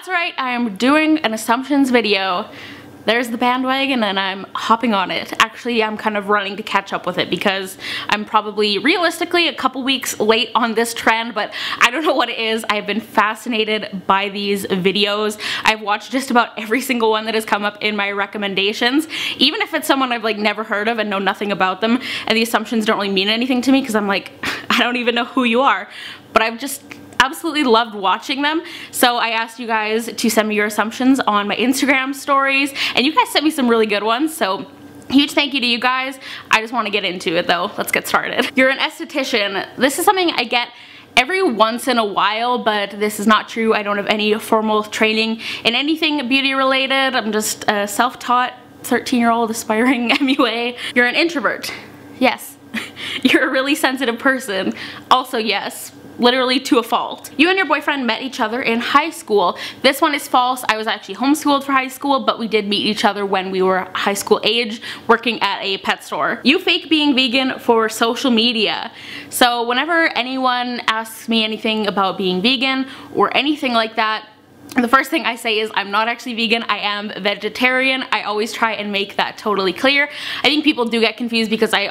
That's right, I am doing an assumptions video. There's the bandwagon and I'm hopping on it. Actually, I'm kind of running to catch up with it because I'm probably realistically a couple weeks late on this trend, but I don't know what it is. I've been fascinated by these videos. I've watched just about every single one that has come up in my recommendations, even if it's someone I've like never heard of and know nothing about them, and the assumptions don't really mean anything to me because I'm like, I don't even know who you are, but I've just absolutely loved watching them. So I asked you guys to send me your assumptions on my Instagram stories, and you guys sent me some really good ones, so huge thank you to you guys. I just want to get into it though. Let's get started. You're an esthetician. This is something I get every once in a while, but this is not true. I don't have any formal training in anything beauty related. I'm just a self-taught 13-year-old aspiring MUA. You're an introvert. Yes. You're a really sensitive person. Also yes. Literally to a fault. You and your boyfriend met each other in high school. This one is false. I was actually homeschooled for high school, but we did meet each other when we were high school age working at a pet store. You fake being vegan for social media. So whenever anyone asks me anything about being vegan or anything like that, the first thing I say is I'm not actually vegan, I am vegetarian. I always try and make that totally clear. I think people do get confused because I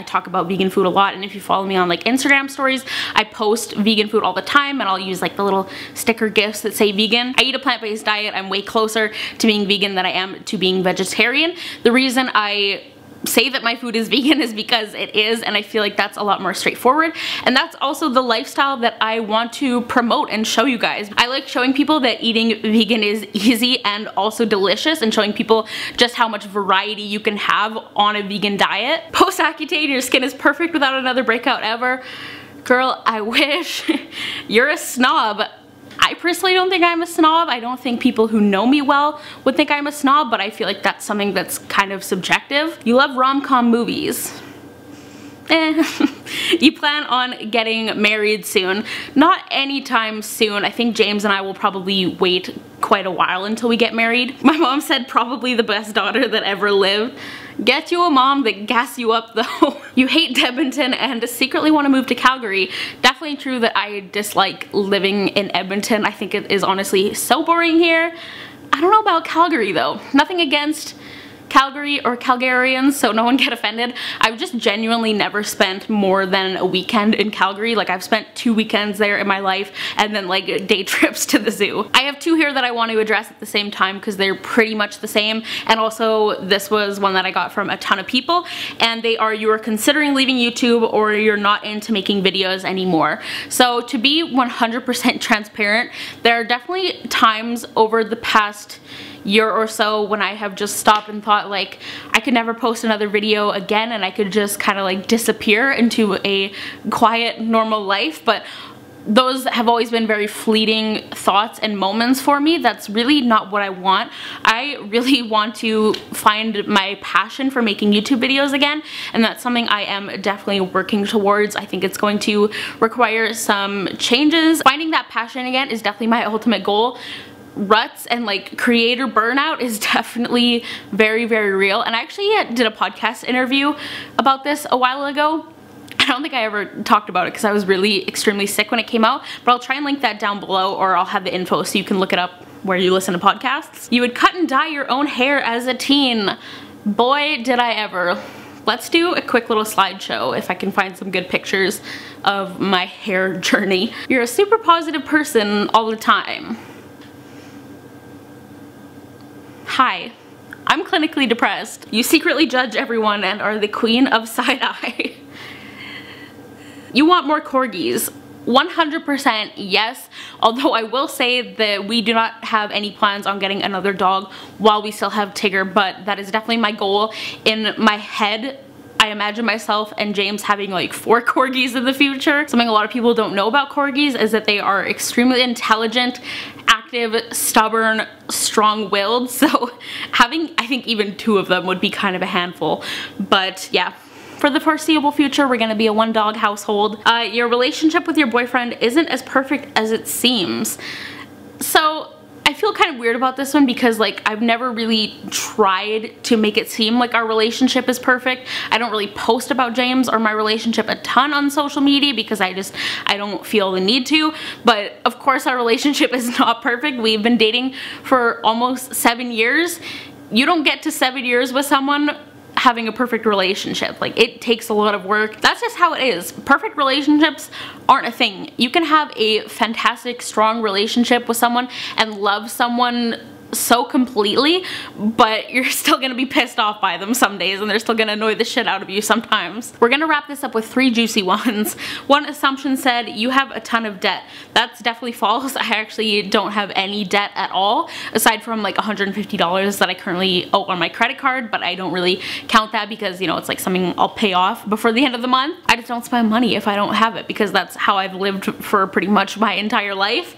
talk about vegan food a lot, and if you follow me on like Instagram stories, I post vegan food all the time, and I'll use like the little sticker gifts that say vegan. I eat a plant-based diet. I'm way closer to being vegan than I am to being vegetarian. The reason I say that my food is vegan is because it is, and I feel like that's a lot more straightforward, and that's also the lifestyle that I want to promote and show you guys. I like showing people that eating vegan is easy and also delicious, and showing people just how much variety you can have on a vegan diet. Post-Accutane, your skin is perfect without another breakout ever. Girl, I wish. You're a snob. I personally don't think I'm a snob. I don't think people who know me well would think I'm a snob, but I feel like that's something that's kind of subjective. You love rom-com movies. You plan on getting married soon. Not anytime soon. I think James and I will probably wait quite a while until we get married. My mom said probably the best daughter that ever lived. Get you a mom that gas you up though. You hate Edmonton and secretly want to move to Calgary. Definitely true that I dislike living in Edmonton. I think it is honestly so boring here. I don't know about Calgary though. Nothing against Calgary or Calgarians, so no one get offended. I've just genuinely never spent more than a weekend in Calgary. Like I've spent 2 weekends there in my life, and then like day trips to the zoo. I have two here that I want to address at the same time because they're pretty much the same, and also this was one that I got from a ton of people, and they are: you are considering leaving YouTube or you're not into making videos anymore. So to be 100% transparent, there are definitely times over the past year or so when I have just stopped and thought like I could never post another video again and I could just kind of like disappear into a quiet normal life, but those have always been very fleeting thoughts and moments for me. That's really not what I want. I really want to find my passion for making YouTube videos again, and that's something I am definitely working towards. I think it's going to require some changes. Finding that passion again is definitely my ultimate goal. Ruts and like creator burnout is definitely very, very real, and I actually did a podcast interview about this a while ago. I don't think I ever talked about it because I was really extremely sick when it came out, but I'll try and link that down below, or I'll have the info so you can look it up where you listen to podcasts. You would cut and dye your own hair as a teen. Boy, did I ever. Let's do a quick little slideshow if I can find some good pictures of my hair journey. You're a super positive person all the time. Hi, I'm clinically depressed. You secretly judge everyone and are the queen of side-eye. You want more corgis. 100% yes, although I will say that we do not have any plans on getting another dog while we still have Tigger, but that is definitely my goal. In my head, I imagine myself and James having like 4 corgis in the future. Something a lot of people don't know about corgis is that they are extremely intelligent, active, stubborn, strong-willed, so having I think even 2 of them would be kind of a handful. But yeah, for the foreseeable future we're gonna be a 1-dog household. Your relationship with your boyfriend isn't as perfect as it seems. So I feel kind of weird about this one because like I've never really tried to make it seem like our relationship is perfect. I don't really post about James or my relationship a ton on social media because I don't feel the need to, but of course our relationship is not perfect. We've been dating for almost 7 years. You don't get to 7 years with someone having a perfect relationship. Like, it takes a lot of work. That's just how it is. Perfect relationships aren't a thing. You can have a fantastic, strong relationship with someone and love someone so completely, but you're still gonna be pissed off by them some days and they're still gonna annoy the shit out of you sometimes. We're gonna wrap this up with 3 juicy ones. One assumption said, you have a ton of debt. That's definitely false. I actually don't have any debt at all, aside from like $150 that I currently owe on my credit card, but I don't really count that because, you know, it's like something I'll pay off before the end of the month. I just don't spend money if I don't have it because that's how I've lived for pretty much my entire life.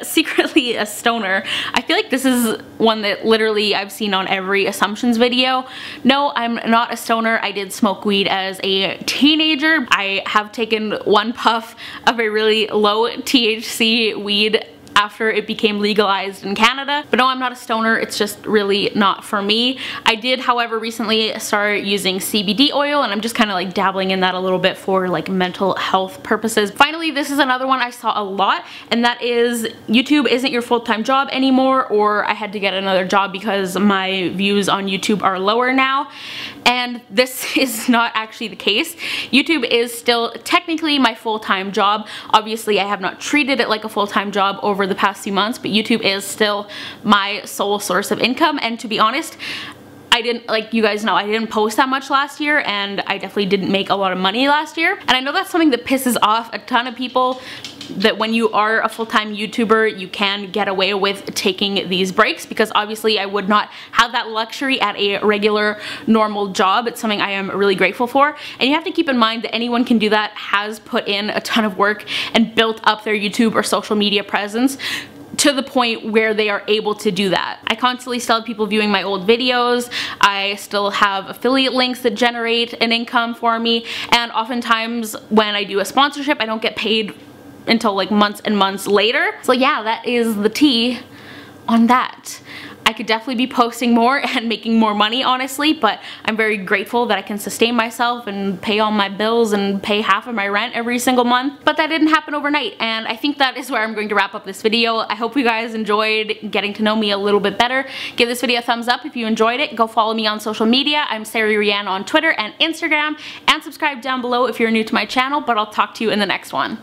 Secretly a stoner. I feel like this is one that literally I've seen on every assumptions video. No, I'm not a stoner. I did smoke weed as a teenager. I have taken 1 puff of a really low THC weed after it became legalized in Canada. But no, I'm not a stoner. It's just really not for me. I did, however, recently start using CBD oil, and I'm just kind of like dabbling in that a little bit for like mental health purposes. Finally, this is another one I saw a lot, and that is YouTube isn't your full-time job anymore, or I had to get another job because my views on YouTube are lower now. And this is not actually the case. YouTube is still technically my full-time job. Obviously, I have not treated it like a full-time job over the past few months, but YouTube is still my sole source of income. And to be honest, I didn't, like you guys know, I didn't post that much last year, and I definitely didn't make a lot of money last year. And I know that's something that pisses off a ton of people, that when you are a full-time YouTuber, you can get away with taking these breaks, because obviously I would not have that luxury at a regular, normal job. It's something I am really grateful for. And you have to keep in mind that anyone can do that, has put in a ton of work and built up their YouTube or social media presence to the point where they are able to do that. I constantly still have people viewing my old videos. I still have affiliate links that generate an income for me, and oftentimes when I do a sponsorship, I don't get paid until like months and months later. So yeah, that is the tea on that. I could definitely be posting more and making more money, honestly, but I'm very grateful that I can sustain myself and pay all my bills and pay half of my rent every single month. But that didn't happen overnight, and I think that is where I'm going to wrap up this video. I hope you guys enjoyed getting to know me a little bit better. Give this video a thumbs up if you enjoyed it. Go follow me on social media. I'm Sari Rianna on Twitter and Instagram, and subscribe down below if you're new to my channel, but I'll talk to you in the next one.